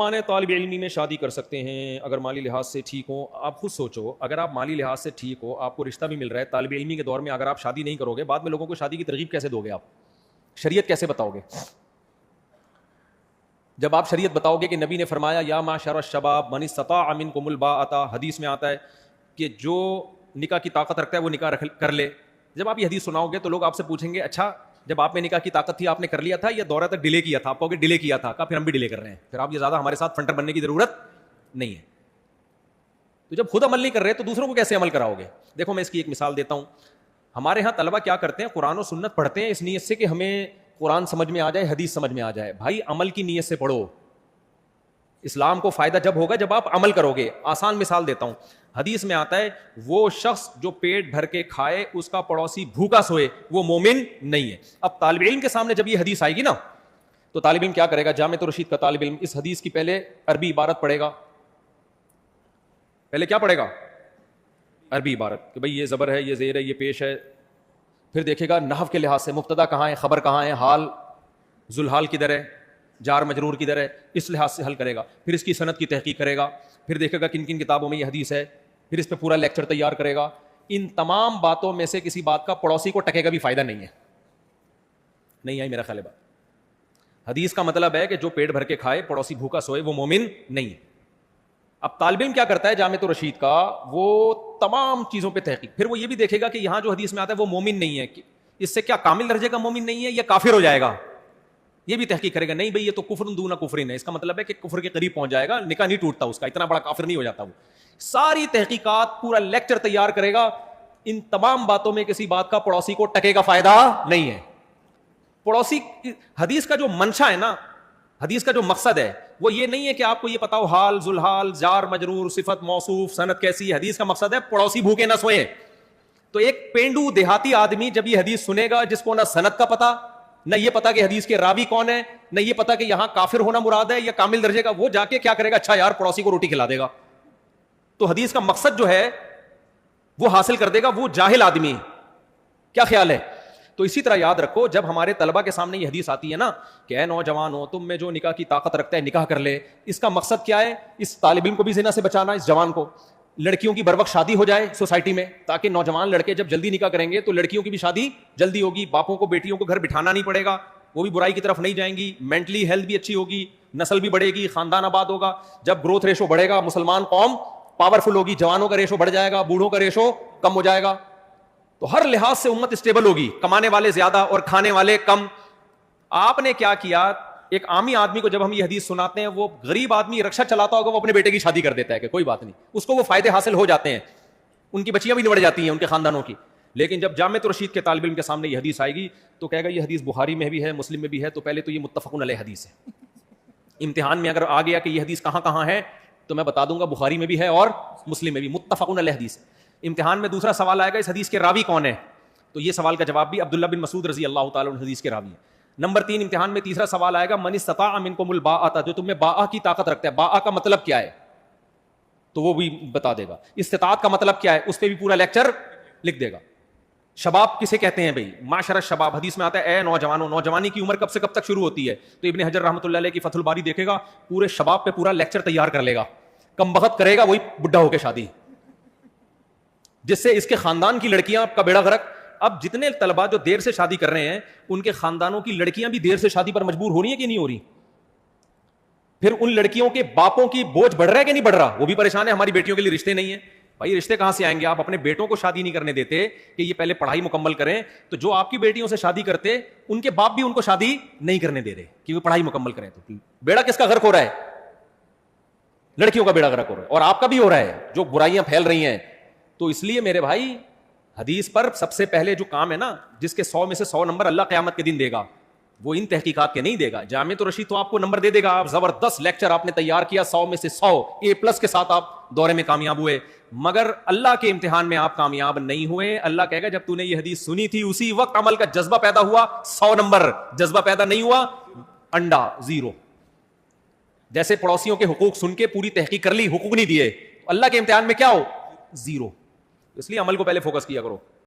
مانے طالب علمی میں شادی کر سکتے ہیں اگر مالی لحاظ سے ٹھیک ہوں. آپ خود سوچو, اگر آپ مالی لحاظ سے ٹھیک ہو, آپ کو رشتہ بھی مل رہا ہے, طالب علمی کے دور میں اگر آپ شادی نہیں کرو گے, بعد میں لوگوں کو شادی کی ترغیب کیسے دو گے؟ آپ شریعت کیسے بتاؤ گے؟ جب آپ شریعت بتاؤ گے کہ نبی نے فرمایا یا معشر الشباب من استطاع منکم الباءۃ, حدیث میں آتا ہے کہ جو نکاح کی طاقت رکھتا ہے وہ نکاح کر لے. جب آپ یہ حدیث سناؤ گے تو لوگ آپ سے پوچھیں گے اچھا جب آپ میں نکاح کی طاقت تھی آپ نے کر لیا تھا یا دورہ تک ڈیلے کیا تھا؟ آپ کہو گے ڈیلے کیا تھا. کہا پھر ہم بھی ڈیلے کر رہے ہیں, پھر آپ یہ زیادہ ہمارے ساتھ فنٹر بننے کی ضرورت نہیں ہے. تو جب خود عمل نہیں کر رہے تو دوسروں کو کیسے عمل کراؤ گے؟ دیکھو میں اس کی ایک مثال دیتا ہوں. ہمارے ہاں طلبہ کیا کرتے ہیں, قرآن و سنت پڑھتے ہیں اس نیت سے کہ ہمیں قرآن سمجھ میں آ جائے, حدیث سمجھ میں آ جائے. بھائی عمل کی نیت سے پڑھو. اسلام کو فائدہ جب ہوگا جب آپ عمل کرو گے. آسان مثال دیتا ہوں, حدیث میں آتا ہے وہ شخص جو پیٹ بھر کے کھائے اس کا پڑوسی بھوکا سوئے وہ مومن نہیں ہے. اب طالب علم کے سامنے جب یہ حدیث آئے گی نا تو طالب علم کیا کرے گا؟ جامع رشید کا طالب علم اس حدیث کی پہلے عربی عبارت پڑھے گا. پہلے کیا پڑھے گا؟ عربی عبارت کہ بھئی یہ زبر ہے, یہ زیر ہے, یہ پیش ہے. پھر دیکھے گا نحو کے لحاظ سے مبتدا کہاں ہے, خبر کہاں ہے, حال ذوالحال کدھر ہے, جار مجرور کدھر ہے, اس لحاظ سے حل کرے گا. پھر اس کی سند کی تحقیق کرے گا, پھر دیکھے گا کن کن کتابوں میں یہ حدیث ہے, پھر اس پہ پورا لیکچر تیار کرے گا. ان تمام باتوں میں سے کسی بات کا پڑوسی کو ٹکے گا بھی فائدہ نہیں ہے. نہیں آئی میرا خیال ہے بات؟ حدیث کا مطلب ہے کہ جو پیٹ بھر کے کھائے پڑوسی بھوکا سوئے وہ مومن نہیں ہے. اب طالب علم کیا کرتا ہے جامع رشید کا, وہ تمام چیزوں پہ تحقیق, پھر وہ یہ بھی دیکھے گا کہ یہاں جو حدیث میں آتا ہے وہ مومن نہیں ہے, اس سے کیا کامل درجے کا مومن نہیں ہے یا کافر ہو جائے گا, یہ بھی تحقیق کرے گا. نہیں بھئی یہ تو کفر دون کفرین ہے, اس کا مطلب ہے کہ کفر کے قریب پہنچ جائے گا, نکاح نہیں ٹوٹتا اس کا, اتنا بڑا کافر نہیں ہو جاتا وہ. ساری تحقیقات پورا لیکچر تیار کرے گا. ان تمام باتوں میں کسی بات کا پڑوسی کو ٹکے کا فائدہ نہیں ہے. پڑوسی حدیث کا جو منشا ہے نا, حدیث کا جو مقصد ہے وہ یہ نہیں ہے کہ آپ کو یہ پتا ہو حال ذوالحال جار مجرور صفت موصوف سند کیسی ہے. حدیث کا مقصد ہے پڑوسی بھوکے نہ سوئے. تو ایک پینڈو دیہاتی آدمی جب یہ حدیث سنے گا جس کو نہ سند کا پتا, نہ یہ پتا کہ حدیث کے راوی کون ہے, نہ یہ پتا کہ یہاں کافر ہونا مراد ہے یا کامل درجے کا, وہ جا کے کیا کرے گا, اچھا یار پڑوسی کو روٹی کھلا دے گا. تو حدیث کا مقصد جو ہے وہ حاصل کر دے گا وہ جاہل آدمی. کیا خیال ہے؟ تو اسی طرح یاد رکھو جب ہمارے طلبہ کے سامنے یہ حدیث آتی ہے نا کہ اے نوجوان ہو تم میں جو نکاح کی طاقت رکھتا ہے نکاح کر لے, اس کا مقصد کیا ہے؟ اس طالب علم کو بھی زنا سے بچانا, اس جوان کو. لڑکیوں کی بروقت شادی ہو جائے سوسائٹی میں تاکہ نوجوان لڑکے جب جلدی نکاح کریں گے تو لڑکیوں کی بھی شادی جلدی ہوگی, باپوں کو بیٹیوں کو گھر بٹھانا نہیں پڑے گا, وہ بھی برائی کی طرف نہیں جائیں گی, مینٹلی ہیلتھ بھی اچھی ہوگی, نسل بھی بڑھے گی, خاندان آباد ہوگا. جب گروتھ ریشو بڑھے گا مسلمان قوم پاورفل ہوگی, جوانوں کا ریشو بڑھ جائے گا, بوڑھوں کا ریشو کم ہو جائے گا. تو ہر لحاظ سے امت اسٹیبل ہوگی, کمانے والے زیادہ اور کھانے والے کم. آپ نے کیا کیا, ایک عامی آدمی کو جب ہم یہ حدیث سناتے ہیں, وہ غریب آدمی رکشا چلاتا ہوگا وہ اپنے بیٹے کی شادی کر دیتا ہے کہ کوئی بات نہیں, اس کو وہ فائدے حاصل ہو جاتے ہیں, ان کی بچیاں بھی نبڑ جاتی ہیں ان کے خاندانوں کی. لیکن جب جامع رشید کے طالب علم کے سامنے یہ حدیث آئے گی تو کہے گا یہ حدیث بخاری میں بھی ہے مسلم میں بھی ہے, تو پہلے تو یہ متفق علیہ حدیث ہے. امتحان میں اگر آ گیا کہ یہ حدیث کہاں کہاں ہے تو میں بتا دوں گا بخاری میں بھی ہے اور مسلم میں بھی, متفق علیہ حدیث. امتحان میں دوسرا سوال آئے گا اس حدیث کے راوی کون ہے, تو یہ سوال کا جواب بھی عبداللہ بن مسعود رضی اللہ تعالیٰ عنہ حدیث کے راوی ہے. نمبر 3 امتحان میں تیسرا سوال آئے گا من استطاع منکم الباءۃ, جو تم میں باء کی طاقت رکھتا ہے, باء کا مطلب کیا ہے تو وہ بھی بتا دے گا. استطاعت کا مطلب کیا ہے اس پہ بھی پورا لیکچر لکھ دے گا. شباب کسے کہتے ہیں بھائی؟ معاشر الشباب. حدیث میں آتا ہے اے نوجوانوں, نوجوانی کی عمر کب سے کب تک شروع ہوتی ہے؟ تو ابن حجر رحمۃ اللہ علیہ کی فتح الباری دیکھے گا پورے شباب پہ پورا لیکچر تیار کر لے گا. کم بخت کرے گا وہی بڈھا ہو کے شادی, جس سے اس کے خاندان کی لڑکیاں کا بیڑا غرق. اب جتنے طلباء جو دیر سے شادی کر رہے ہیں ان کے خاندانوں کی لڑکیاں بھی دیر سے شادی پر مجبور ہو رہی ہیں کہ نہیں ہو رہی؟ پھر ان لڑکیوں کے باپوں کی بوجھ بڑھ رہا ہے کہ نہیں بڑھ رہا؟ وہ بھی پریشان ہے ہماری بیٹیوں کے لیے رشتے نہیں ہیں. بھائی رشتے کہاں سے آئیں گے؟ آپ اپنے بیٹوں کو شادی نہیں کرنے دیتے کہ یہ پہلے پڑھائی مکمل کریں, تو جو آپ کی بیٹیوں سے شادی کرتے ان کے باپ بھی ان کو شادی نہیں کرنے دے رہے کہ وہ پڑھائی مکمل کریں. تو بیڑا کس کا غرق ہو رہا ہے؟ لڑکیوں کا بیڑا غرق ہو رہا ہے, اور آپ کا بھی ہو رہا ہے جو برائیاں پھیل رہی ہیں. تو اس لیے میرے بھائی حدیث پر سب سے پہلے جو کام ہے نا, جس کے 100 میں سے 100 نمبر اللہ قیامت کے دن دے گا, وہ ان تحقیقات کے نہیں دے گا. جامع رشید تو آپ کو نمبر دے دے گا, آپ زبردست لیکچر آپ نے تیار کیا, 100 میں سے 100 A+ کے ساتھ آپ دورے میں کامیاب ہوئے, مگر اللہ کے امتحان میں آپ کامیاب نہیں ہوئے. اللہ کہے گا جب تو نے یہ حدیث سنی تھی اسی وقت عمل کا جذبہ پیدا ہوا 100 نمبر, جذبہ پیدا نہیں ہوا انڈا 0. جیسے پڑوسیوں کے حقوق سن کے پوری تحقیق کر لی, حقوق نہیں دیے, اللہ کے امتحان میں کیا ہو 0. اس لیے عمل کو پہلے فوکس کیا کرو.